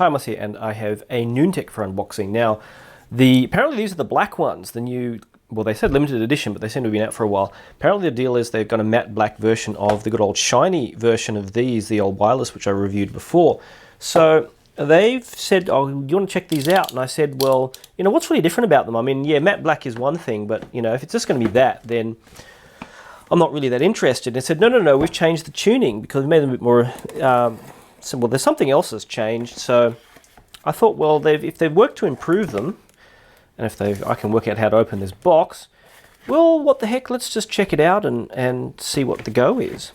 Hi, I'm here, and I have a Noontec for unboxing. Now, apparently these are the black ones, the new, well, they said limited edition, but they seem to have been out for a while. Apparently the deal is they've got a matte black version of the good old shiny version of these, the old wireless, which I reviewed before. So they've said, oh, you want to check these out? And I said, well, you know, what's really different about them? I mean, yeah, matte black is one thing, but, you know, if it's just going to be that, then I'm not really that interested. And they said, no, we've changed the tuning because we made them a bit more... So, well, there's something else that's changed, so I thought, well, if they've worked to improve them, and if I can work out how to open this box, well, what the heck, let's just check it out and see what the go is.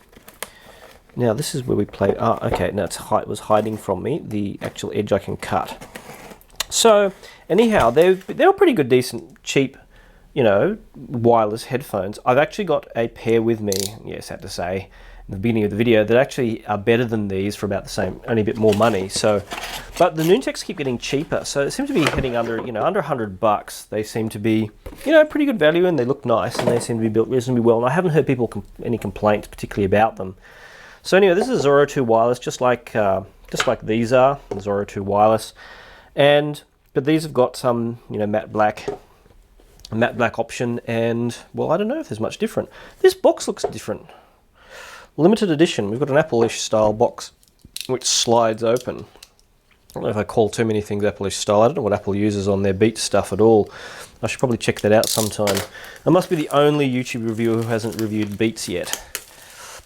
Now, this is where we play... Oh, okay, now it was hiding from me, the actual edge I can cut. So, anyhow, they're pretty good, decent, cheap, you know, wireless headphones. I've actually got a pair with me, yes, I have to say, in the beginning of the video, that actually are better than these for about the same, only a bit more money. So, but the Noontecs keep getting cheaper, so it seems to be heading under, you know, under $100. They seem to be, you know, pretty good value, and they look nice, and they seem to be built reasonably well. And I haven't heard people any complaints particularly about them. So anyway, this is Zoro II wireless, just like these are the Zoro II wireless, but these have got some, you know, matte black option, and well, I don't know if there's much different. This box looks different. Limited edition. We've got an Apple-ish style box which slides open. I don't know if I call too many things Apple-ish style. I don't know what Apple uses on their Beats stuff at all. I should probably check that out sometime. I must be the only YouTube reviewer who hasn't reviewed Beats yet.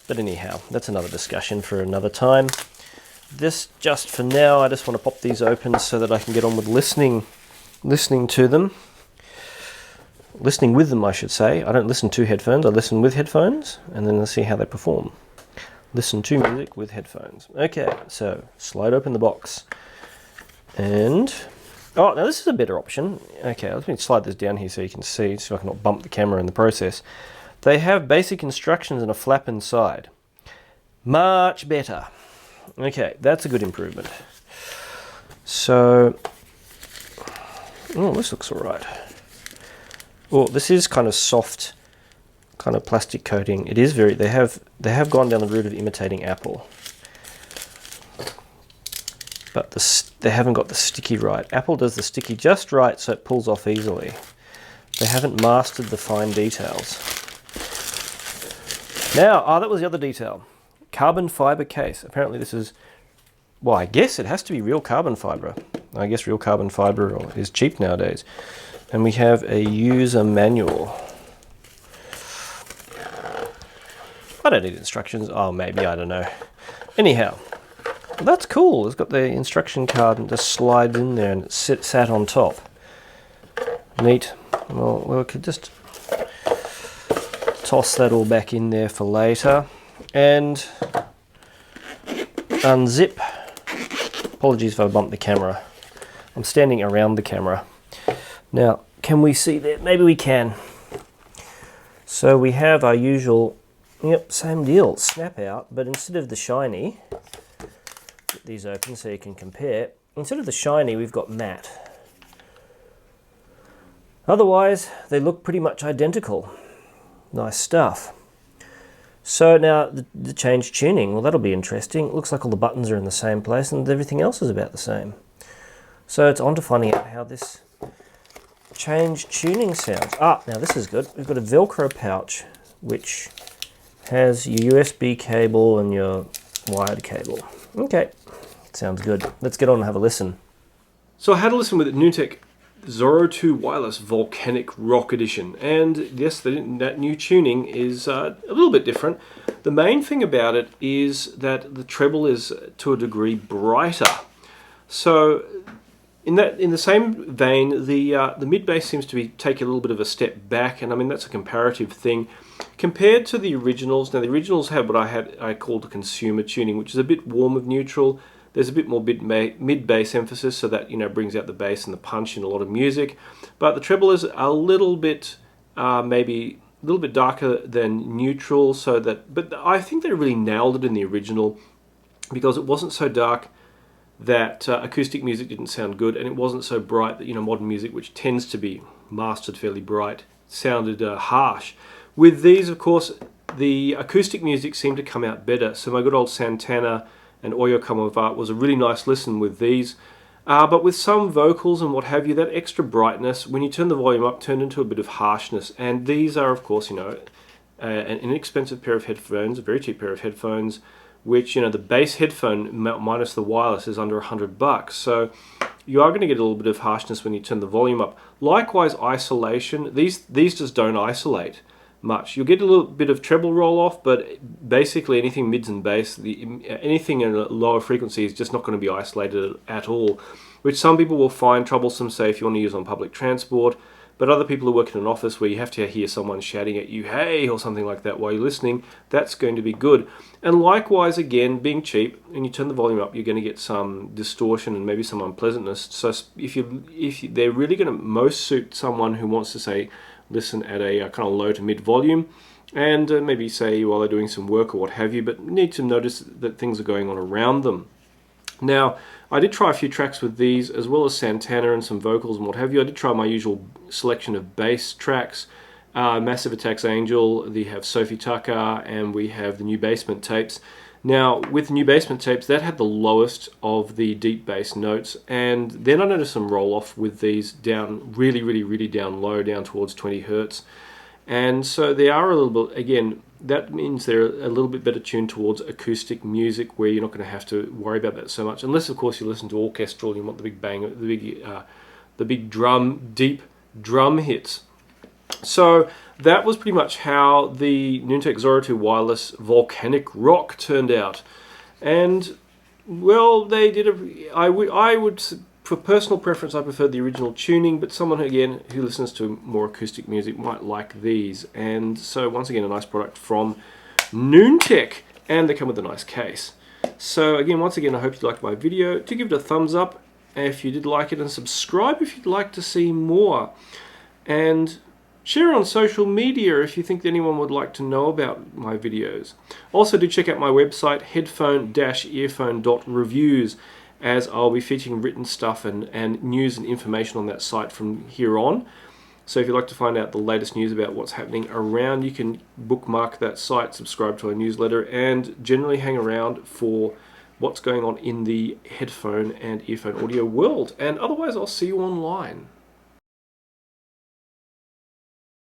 But anyhow, that's another discussion for another time. This, just for now, I just want to pop these open so that I can get on with listening to them. Listening with them, I should say. I don't listen to headphones, I listen with headphones, and then let's see how they perform. Listen to music with headphones. Okay, so slide open the box. And, oh, now this is a better option. Okay, let me slide this down here so you can see, so I can not bump the camera in the process. They have basic instructions and a flap inside. Much better. Okay, that's a good improvement. So, oh, this looks all right. Well, this is kind of soft, kind of plastic coating. It is very. They have gone down the route of imitating Apple, but they haven't got the sticky right. Apple does the sticky just right, so it pulls off easily. They haven't mastered the fine details. Now, that was the other detail. Carbon fiber case. Apparently, this is. Well, I guess it has to be real carbon fiber. I guess real carbon fiber is cheap nowadays. And we have a user manual. I don't need instructions. Oh, maybe, I don't know. Anyhow, that's cool. It's got the instruction card and just slides in there and it sat on top. Neat. Well, we could just toss that all back in there for later. And unzip. Apologies if I bumped the camera. I'm standing around the camera. Now, can we see that? Maybe we can. So we have our usual, yep, same deal, snap out, but instead of the shiny, get these open so you can compare. Instead of the shiny, we've got matte. Otherwise, they look pretty much identical. Nice stuff. So now, the change tuning, well, that'll be interesting. It looks like all the buttons are in the same place and everything else is about the same. So it's on to finding out how this change tuning sounds. Ah, now this is good. We've got a Velcro pouch which has your USB cable and your wired cable. Okay, sounds good. Let's get on and have a listen. So I had a listen with the Noontec Zoro II wireless Volcanic Rock edition, and yes, that new tuning is a little bit different. The main thing about it is that the treble is to a degree brighter. So in the same vein, the mid bass seems to be taking a little bit of a step back, and I mean that's a comparative thing compared to the originals. Now the originals had what I called a consumer tuning, which is a bit warm of neutral. There's a bit more mid bass emphasis, so that, you know, brings out the bass and the punch in a lot of music. But the treble is a little bit maybe a little bit darker than neutral, so that. But I think they really nailed it in the original because it wasn't so dark that acoustic music didn't sound good, and it wasn't so bright that, you know, modern music, which tends to be mastered fairly bright, sounded harsh. With these, of course, the acoustic music seemed to come out better. So my good old Santana and Oyo Kamovat was a really nice listen with these. But with some vocals and what have you, that extra brightness, when you turn the volume up, turned into a bit of harshness. And these are, of course, an inexpensive pair of headphones, a very cheap pair of headphones, which, the base headphone minus the wireless is under $100. So you are going to get a little bit of harshness when you turn the volume up. Likewise, isolation. These just don't isolate much. You'll get a little bit of treble roll off, but basically anything mids and bass, anything in a lower frequency is just not going to be isolated at all, which some people will find troublesome, say if you want to use on public transport, but other people who work in an office where you have to hear someone shouting at you, hey, or something like that while you're listening, that's going to be good. And likewise, again, being cheap, and you turn the volume up, you're going to get some distortion and maybe some unpleasantness. So they're really going to most suit someone who wants to, say, listen at a kind of low to mid volume, and maybe say while they're doing some work or what have you, but need to notice that things are going on around them. Now, I did try a few tracks with these, as well as Santana and some vocals and what have you. I did try my usual selection of bass tracks. Massive Attack's Angel, we have Sophie Tucker, and we have the New Basement tapes. Now, with the New Basement tapes, that had the lowest of the deep bass notes, and then I noticed some roll-off with these down really down low, down towards 20 hertz. And so they are a little bit, again, that means they're a little bit better tuned towards acoustic music, where you're not going to have to worry about that so much, unless, of course, you listen to orchestral and you want the big bang, the big deep drum hits. So that was pretty much how the Noontec Zoro II wireless Volcanic Rock turned out. And, well, they did I would, for personal preference, I preferred the original tuning, but someone, again, who listens to more acoustic music might like these. And so, once again, a nice product from Noontec, and they come with a nice case. So, again, once again, I hope you liked my video. Do give it a thumbs up if you did like it, and subscribe if you'd like to see more. And share on social media if you think that anyone would like to know about my videos. Also, do check out my website, headphone-earphone.reviews, as I'll be featuring written stuff and news and information on that site from here on. So if you'd like to find out the latest news about what's happening around, you can bookmark that site, subscribe to our newsletter, and generally hang around for what's going on in the headphone and earphone audio world. And otherwise, I'll see you online.